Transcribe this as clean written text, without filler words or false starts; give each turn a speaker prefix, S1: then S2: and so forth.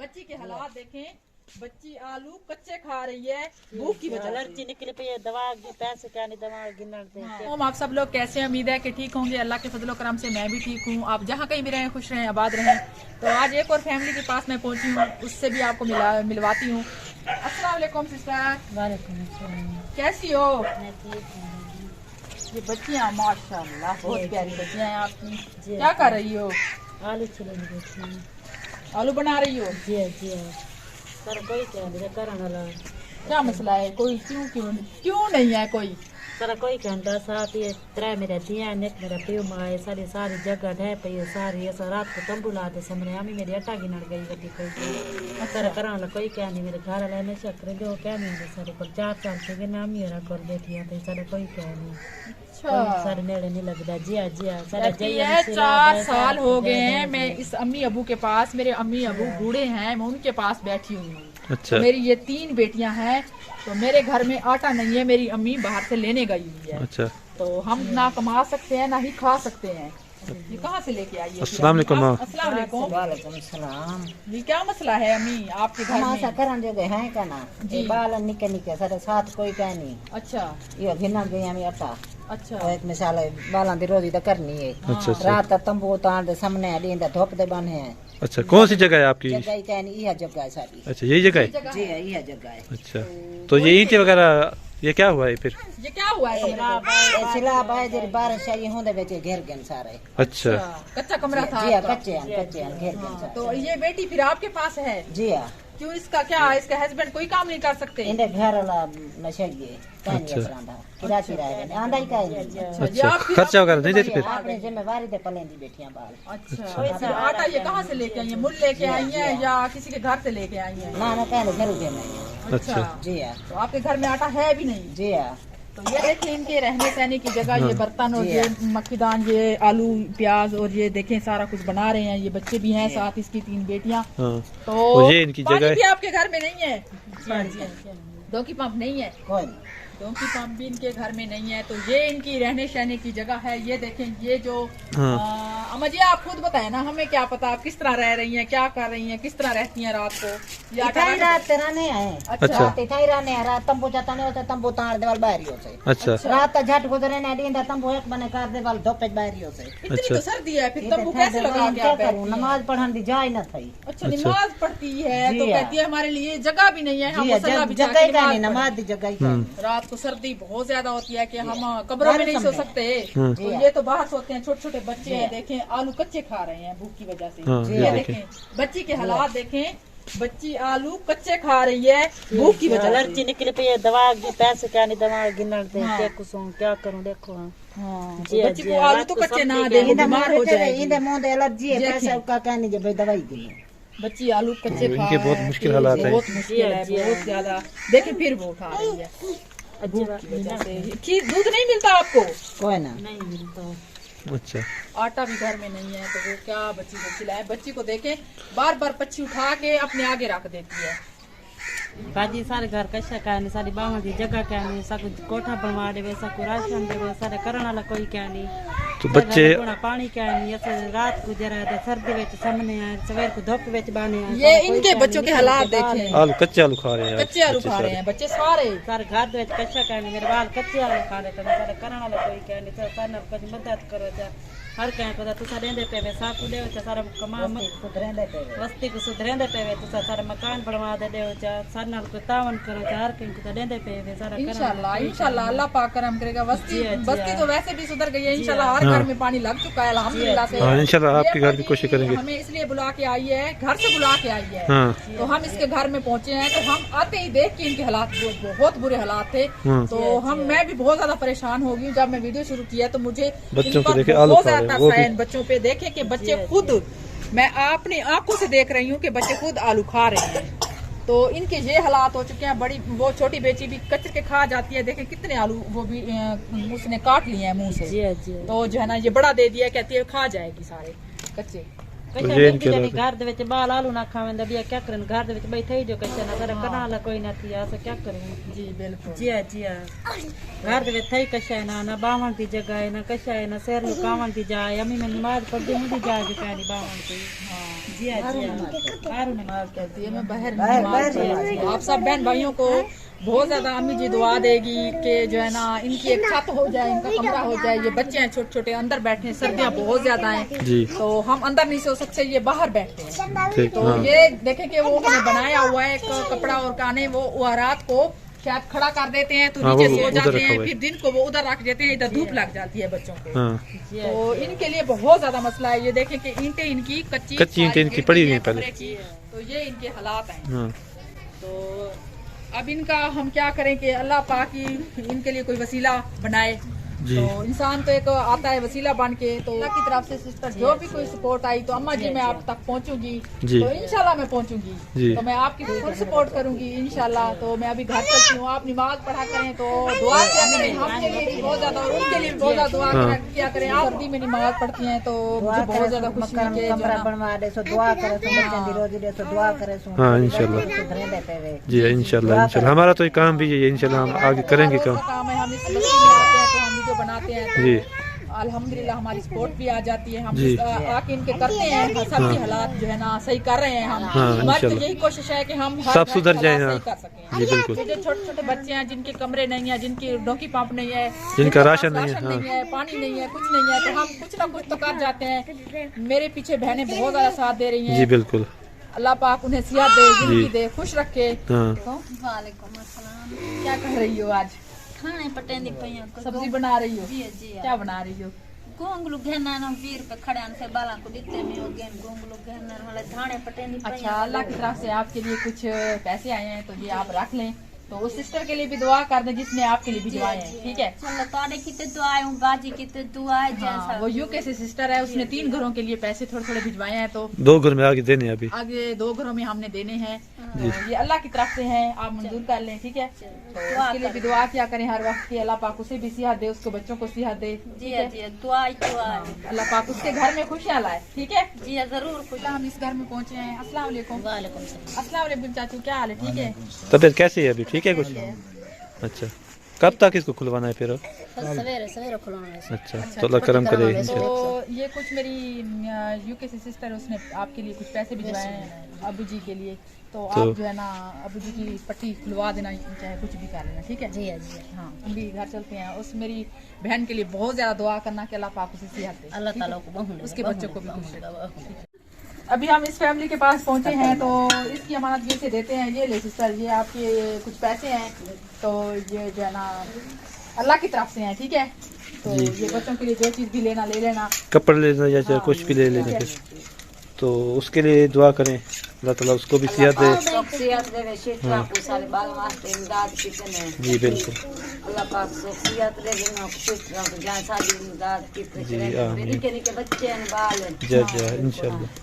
S1: बच्ची के हालात देखें, बच्ची आलू कच्चे खा रही है भूख की वजह
S2: एलर्जी निकली पई है, दवा पैसे क्या नहीं दवा गिनने दे।
S1: आप सब लोग कैसे हैं? उम्मीद है कि ठीक होंगे। अल्लाह के फजल करम से मैं भी ठीक हूँ। आप जहाँ कहीं भी रहें खुश रहें आबाद रहें। तो आज एक और फैमिली के पास मैं पहुँची हूँ, उससे भी आपको मिलवाती हूँ। अस्सलाम वालेकुम सिस्टर,
S2: वालेकुम अस्सलाम।
S1: कैसी हो?
S2: मैं ठीक हूँ।
S1: ये बच्चियाँ माशाल्लाह बहुत
S2: जी,
S1: प्यारी
S2: जी।
S1: बच्चियाँ हैं आपकी।
S2: जी,
S1: क्या
S2: जी।
S1: कर रही हो?
S2: आलू छिलने बैठी हूँ।
S1: आलू बना रही हो?
S2: जी जी सर कोई क्या नहीं करने वाला
S1: क्या मसला है? कोई क्यों नहीं है कोई?
S2: सर कोई कहता साथ ये त्रै मेरा दिया नेक मेरा प्यो माए सारी सारी जगह ढह पई है सारी ऐसा रात को तंबू लाते सामने अमी मेरी आटा गिनड़ गई गड्डी कोई सर करने वाला कोई क्या नहीं मेरे घर वाले ने शक्कर जो क्या नहीं सारे पर 4 साल से गिना अमी मेरा कर बैठी है सारे कोई क्या नहीं।
S1: अच्छा
S2: सारे नेड़े नहीं लगता। जी हाँ सारे
S1: कहती है 4 साल हो गए हैं मैं इस अम्मी अबू के पास, मेरे अम्मी अबू बूढ़े हैं, मैं उनके पास बैठी हुई हूँ।
S3: अच्छा।
S1: तो मेरी ये 3 बेटियां हैं, तो मेरे घर में आटा नहीं है, मेरी अम्मी बाहर से लेने गई हुई है।
S3: अच्छा।
S1: तो हम ना कमा सकते हैं ना ही खा सकते हैं। ये कहाँ से लेके आई है?
S3: अस्सलाम वालेकुम।
S1: अस्सलाम वालेकुम।
S2: वालेकुम सलाम।
S1: जी क्या मसला है अम्मी आपके घर
S2: हम
S1: में?
S2: ऐसा करन जो गए हैं कहना
S1: जी।
S2: बाल निके निके सारे साथ कोई कह नहीं
S1: अच्छा
S2: ये गिना गई हमें आटा
S1: अच्छा
S2: एक मिसाल है बालां दी रोजी तो करनी है।
S3: अच्छा अच्छा
S2: रात तक तंबू उतार दे सामने अड़ींदा धूप दे बने हैं
S3: अच्छा। कौन सी जगह है आपकी?
S2: जगह ही कहनी यह जगह है सारी।
S3: अच्छा यही जगह है।
S2: जी है यह जगह है।
S3: अच्छा तो ये ईंटें वगैरह ये क्या हुआ है फिर?
S1: ये क्या हुआ है कमरे को?
S2: सिलाब है जरी बारिश आई होंदे बेच घेर गन सारे।
S3: अच्छा
S1: कच्चा कमरा था
S2: जी हां
S1: आपका?
S2: कच्चे घेर गन सारे।
S1: तो ये बेटी फिर आपके पास है?
S2: जी हां
S1: क्यों इसका क्या इसका हस्बैंड कोई काम नहीं कर सकते?
S2: इंदे घर वाला नशेगी कहनी
S3: अच्छा।
S2: असरांदा किराची रहे आंदा ही कहे
S1: जी, आप फिर
S3: खर्चा वगैरह नहीं देती फिर?
S2: आपने जिम्मेवारी दे पलेंदी बेटियां बाल।
S1: अच्छा फिर आटा ये कहाँ से लेके आई है? मुल लेके आई है या किसी के घर से लेके आई है?
S2: ना कहने घर दे नहीं।
S1: अच्छा
S2: जी हां
S1: तो आपके घर में आटा है भी नहीं?
S2: जी हां
S1: तो ये देखिए इनके रहने सहने की जगह, ये बर्तन और
S2: जी
S1: ये मक्खीदान, ये आलू प्याज और ये देखें सारा कुछ बना रहे हैं। ये बच्चे भी हैं साथ, इसकी 3 बेटियां।
S3: हाँ।
S1: तो
S3: और ये इनकी
S1: पानी
S3: जगह
S1: भी
S3: है?
S1: आपके घर में नहीं है? डोंकी पंप नहीं है?
S2: कोई नहीं।
S1: डोंकी पंप भी इनके घर में नहीं है। तो ये इनकी रहने सहने की जगह है। ये देखें ये जो
S3: हाँ।
S1: अम्मा जी आप खुद बताएं ना, हमें क्या पता आप किस तरह रह रही हैं, क्या कर रही हैं, किस तरह रहती हैं रात को? ये आटा
S2: इठाई रात तेरा नहीं आए।
S1: अच्छा
S2: रात इठाई रहने हैं, रात तंबू जाता नहीं होता तंबू तार देवाल बाहरी होते।
S3: अच्छा
S2: रात तक झट गुजरे ने दींदा तंबू एक बने कर देवाल धोपे बाहरी होते।
S1: इतनी
S3: अच्छा।
S1: तो सर्दी है, फिर तंबू कैसे लगा के आप बैठती हैं?
S2: नमाज पढ़न दी जाए न थई।
S1: अच्छा नमाज पढ़ती है
S2: जी
S1: तो
S2: हाँ।
S1: कहती है हमारे लिए जगह भी नहीं है, हम
S2: जी
S1: मुसल्ला बिछा
S2: जगह
S1: के
S2: ही का नहीं
S1: नमाज
S2: नमाज दी जगह ही का नहीं।
S1: पढ़ें। रात को सर्दी बहुत ज्यादा होती है कि हम कब्रों में नहीं सो सकते।
S3: हाँ।
S1: तो ये तो बाहर सोते हैं, छोटे छोटे बच्चे हैं, देखें आलू कच्चे खा रहे हैं भूख की वजह से।
S3: हाँ,
S1: ये
S3: ये
S1: देखें बच्ची के हालात देखें, बच्ची आलू कच्चे खा रही है भूख की वजह
S2: एलर्जी
S1: से।
S2: निकली पई है, दवा पैसे क्या नहीं दवा गिनने दे
S1: हाँ।
S2: क्या कुछ क्या करूं देखो।
S1: हाँ,
S2: जी,
S1: बच्ची
S2: जी,
S1: को आलू
S2: रात
S1: तो
S2: को
S1: कच्चे ना
S2: सब्जी
S1: दे, वो
S2: इंदे
S1: बीमार हो जाएगी।
S2: इंदे मुंह दे एलर्जी है
S1: देखें।
S2: पैसे का कहनी जे भाई दवाई दी।
S1: बच्ची आलू कच्चे खा
S3: इनके बहुत
S1: है,
S3: मुश्किल
S1: कि
S3: हालात हैं।
S1: बहुत मुश्किल है,
S2: जी,
S1: बहुत ज्यादा। देखें फिर वो खा रही है भूख की वजह से। दूध नहीं मिलता आपको?
S2: कोई ना
S1: नहीं मिलता।
S3: अच्छा।
S1: आटा भी घर में नहीं है तो वो क्या बच्ची को खिलाए? बच्ची को देखे बार बार पक्षी उठा के अपने आगे रख देती है।
S2: बाजी सारे घर कशा क्या नहीं सारी बाहों की जगह क्या नहीं सब कोठा बनवा देवे सब राशन देवे सारे करने वाला कोई क्या नहीं।
S3: तो बच्चे
S2: पानी क्या नहीं ऐसे रात को जरा सर्दी विच सामने आए सवेर को धूप विच बाने आए।
S1: ये इनके बच्चों के हालात देखें,
S3: आलू कच्चे आलू खा रहे हैं।
S1: कच्चे आलू खा रहे हैं बच्चे सारे।
S2: सारे घर विच कशा क्या नहीं मेरे बाल कच्चे आलू खा रहे थे सारे करने वाला कोई क्या नहीं तो सारे कुछ मदद करो जा हर कहीं को तो सारे देंदे पे साफ दे हो सारा कमा सुधरेंदे पे वस्ती को सुधरेंदे पे तो सारे मकान बनवा दे हो जा सारे नाल को तावन करो जा हर कहीं को देंदे पे सारा
S1: इंशाल्लाह इंशाल्लाह अल्लाह पाक करम करेगा। बस्ती
S2: जी,
S1: बस्ती तो वैसे भी सुधर गई है इंशाल्लाह, हर घर में पानी लग चुका है अल्हम्दुलिल्लाह से।
S3: हाँ इंशाल्लाह आपके घर भी
S1: ये
S3: कोशिश करेंगे।
S1: हमें इसलिए बुला के आई है, घर से बुला के आई है।
S3: हाँ।
S1: तो हम इसके घर में पहुंचे हैं तो हम आते ही देख के इनके हालात बहुत बुरे हालात थे।
S3: हाँ।
S1: तो मैं भी बहुत ज्यादा परेशान हो गई जब मैं वीडियो शुरू किया। तो मुझे
S3: बच्चों
S1: इन
S3: को
S1: पर
S3: देखे आलू
S1: बहुत
S3: खा रहे हैं,
S1: ज्यादा
S3: वो भी।
S1: सहन बच्चों पे देखे कि बच्चे खुद, मैं अपनी आंखों से देख रही हूँ कि बच्चे खुद आलू खा रहे हैं। तो इनके ये हालात हो चुके हैं। बड़ी वो छोटी बेटी भी कचर के खा जाती है, देखे कितने आलू वो भी उसने काट लिए हैं मुंह से। तो जो है ना ये बड़ा दे दिया, कहती है खा जाएगी सारे कच्चे।
S2: घर दे विच बाल आलू ना खावेंदा बिया क्या करन घर दे विच बैठे ही जो कच्चा ना सारा करना वाला कोई ना थी ऐसा क्या करूं।
S1: जी बिल्कुल
S2: जी घर दे विच थई कशा ना ना बावन की जगह है ना कशा है ना शेर लुकावन की जाए अम्मी मैं नमाज पढ़दी हूं दी जाए जो कहनी बावन की।
S1: हाँ
S2: جی باہر نماز پڑھتی
S1: یہ میں باہر نماز پڑھتی ہوں. آپ سب بہن بھائیوں کو بہت زیادہ امی جی دعا دے گی کہ جو ہے نا ان کی ایک چھت ہو جائے, ان کا کمرہ ہو جائے. یہ بچے ہیں چھوٹے چھوٹے اندر بیٹھے ہیں, سردیاں بہت زیادہ ہیں
S3: جی
S1: تو ہم اندر نہیں سو سکتے, یہ باہر بیٹھتے ہیں.
S3: ٹھیک
S1: تو
S3: ہاں
S1: یہ دیکھیں کہ وہ ہمیں بنایا ہوا ہے ایک کپڑا اور کانے, وہ رات کو شاید کھڑا کر دیتے ہیں تو
S3: ہاں,
S1: نیچے
S3: وہ
S1: سو
S3: ادھر
S1: جاتے
S3: رکھا
S1: ہیں,
S3: ہوا ہے.
S1: پھر دن کو وہ ادھر رکھ دیتے ہیں, ادھر دھوپ لگ جاتی ہے بچوں کو.
S3: ہاں
S1: تو ان کے لیے بہت زیادہ مسئلہ ہے. یہ دیکھیں کہ اینٹیں ان کی
S3: کچی اینٹیں ان کی پڑی ہوئی ہیں پہلے.
S1: کمرے کی, تو یہ ان کے حالات ہیں.
S3: ہاں
S1: تو اب ان کا ہم کیا کریں کہ اللہ پاک ہی ان کے لیے کوئی وسیلہ بنائے.
S3: جی
S1: تو انسان تو ایک آتا ہے وسیلہ بن کے, تو اللہ کی طرف سے سسٹر جو بھی کوئی سپورٹ آئی تو اماں جی میں آپ تک پہنچوں گی,
S3: جی.
S1: تو انشاءاللہ میں پہنچوں گی.
S3: جی.
S1: تو میں آپ کی فل سپورٹ کروں گی انشاءاللہ. تو میں ابھی گھر چلتی ہوں, آپ نماز پڑھا کریں تو دعا کیا کریں ہم کے لیے بھی بہت زیادہ اور ان کے لیے بھی بہت زیادہ دعا کیا کریں. آپ سردی میں نماز پڑھتی ہیں تو مجھے بہت زیادہ خوشی ہے کہ
S2: کمرہ بنوا دے سو دعا کرے سو بچوں دی روزی دے سو دعا کرے سو.
S3: ہاں انشاءاللہ. جی انشاءاللہ ہمارا تو یہ کام بھی ہے, انشاءاللہ ہم آگے کریں گے کام.
S1: ہے. ہم اس بستی میں آتے ہیں تو ہم ویڈیو بناتے ہیں تو
S3: جی
S1: الحمدللہ ہماری سپورٹ بھی آ جاتی ہے. ہم
S3: جی.
S1: آ کے ان کے کرتے ہیں, سب کی حالات جو ہے نا صحیح کر رہے ہیں. ہم
S3: ہاں
S1: ہماری تو
S3: انشاءاللہ
S1: یہی کوشش ہے کہ ہم ہر
S3: سب
S1: گھر
S3: سدھر
S1: کے
S3: جائیں.
S1: حالات
S3: ہاں
S1: صحیح کر سکیں.
S3: جی بالکل.
S1: جو چھوٹے چھوٹے بچے ہیں جن کے کمرے نہیں ہیں, جن کی ڈوکی پمپ نہیں ہے,
S3: جن کا
S1: کے
S3: راشن
S1: پاس
S3: نہیں ہے,
S1: پانی نہیں ہے, کچھ نہیں ہے, تو ہم کچھ نہ کچھ تو کر جاتے ہیں. میرے پیچھے بہنیں بہت زیادہ ساتھ دے رہی ہیں.
S3: جی بالکل.
S1: اللہ پاک انہیں صحت دے, زندگی دے, خوش رکھے.
S3: ہاں
S4: وعلیکم السلام.
S1: کیا کر رہی ہو آج؟
S4: کھانے پٹیندی پئی ہوں.
S1: سبزی بنا رہی ہو؟
S4: جی جی.
S1: کیا بنا رہی ہو؟
S4: گونگلو گھننا نو 20 روپے کھڑے ان سے بالا کو دیتے میں ہو گئے گونگلو گھننا والے دھانے پٹیندی پئی.
S1: اچھا, اللہ کی طرف سے آپ کے لیے کچھ پیسے آئے ہیں تو یہ آپ رکھ لیں. تو اس سسٹر کے لیے بھی دعا کر دیں جس نے آپ کے لیے بھی دعائیں ہیں, ٹھیک ہے.
S4: چلو تاڑے کتے دعائیں ہوں, باجی کتے دعائیں جیسا.
S1: وہ یو کے سے سسٹر ہے, اس نے 3 گھروں کے لیے پیسے تھوڑے تھوڑے بھجوائے ہیں, تو
S3: 2 گھر میں آگے دینے ابھی
S1: آگے 2 گھروں میں ہم نے دینے ہیں. یہ اللہ کی طرف سے ہیں, آپ منظور کر لیں, ٹھیک ہے. تو اس کے لیے بھی دعا کیا کریں ہر وقت کہ اللہ پاک اسے بھی صحت دے, اس کو بچوں کو صحت دے.
S4: جی جی دعائیں دعائیں.
S1: اللہ پاک اس کے گھر میں خوشیاں لائے, ٹھیک ہے.
S4: جی ضرور خوش.
S1: ہم اس گھر میں پہنچے ہیں. السلام علیکم.
S4: وعلیکم السلام.
S1: السلام علیکم چاچو, کیا حال ہے؟ ٹھیک ہے.
S3: طبیعت کیسی ہے ابھی, ٹھیک ہے کچھ؟ اچھا, کب تک اس کو کھلوانا ہے پھر؟
S4: سویرے سویرے کھلوانا ہے.
S3: اچھا تو اللہ کرم کرے انشاءاللہ.
S1: تو یہ کچھ میری یو کے سی سسٹر, اس نے آپ کے لیے کچھ پیسے بھجوائے ہیں ابو جی کے لیے. تو آپ جو ہے نا ابو جی کی پٹی کھلوا دینا, چاہے کچھ بھی کر لینا, ٹھیک ہے.
S4: جی جی.
S1: ہاں ہم بھی گھر چلتے ہیں. اس میری بہن کے لیے بہت زیادہ دعا کرنا کہ اللہ پاک اسے صحت دے,
S4: اللہ تعالیٰ کو بہن
S1: اس کے بچوں کو بھی خوش رکھے. ابھی ہم اس فیملی کے پاس پہنچے ہیں تو اس کی امانت یہ سے دیتے ہیں. یہ لے سسٹر, یہ آپ کے کچھ پیسے ہیں, تو یہ جو ہے نا اللہ کی طرف سے ہیں, ٹھیک ہے. تو یہ بچوں کے لیے جو چیز بھی لینا لے لینا,
S3: کپڑے لینا یا چاہے کچھ بھی لے لینا پھر, تو اس کے لیے دعا کریں اللہ تعالیٰ اس کو بھی صحت دے.
S2: صحت دے شیٹرا کو سارے بال واسطے امداد کتنے.
S3: جی بالکل.
S2: اللہ پاک صحت دے گنا شیٹرا کو جان ساری امداد کتنے.
S3: جی آمین.
S2: نکے نکے بچے ہیں بال.
S3: جی جی انشاءاللہ.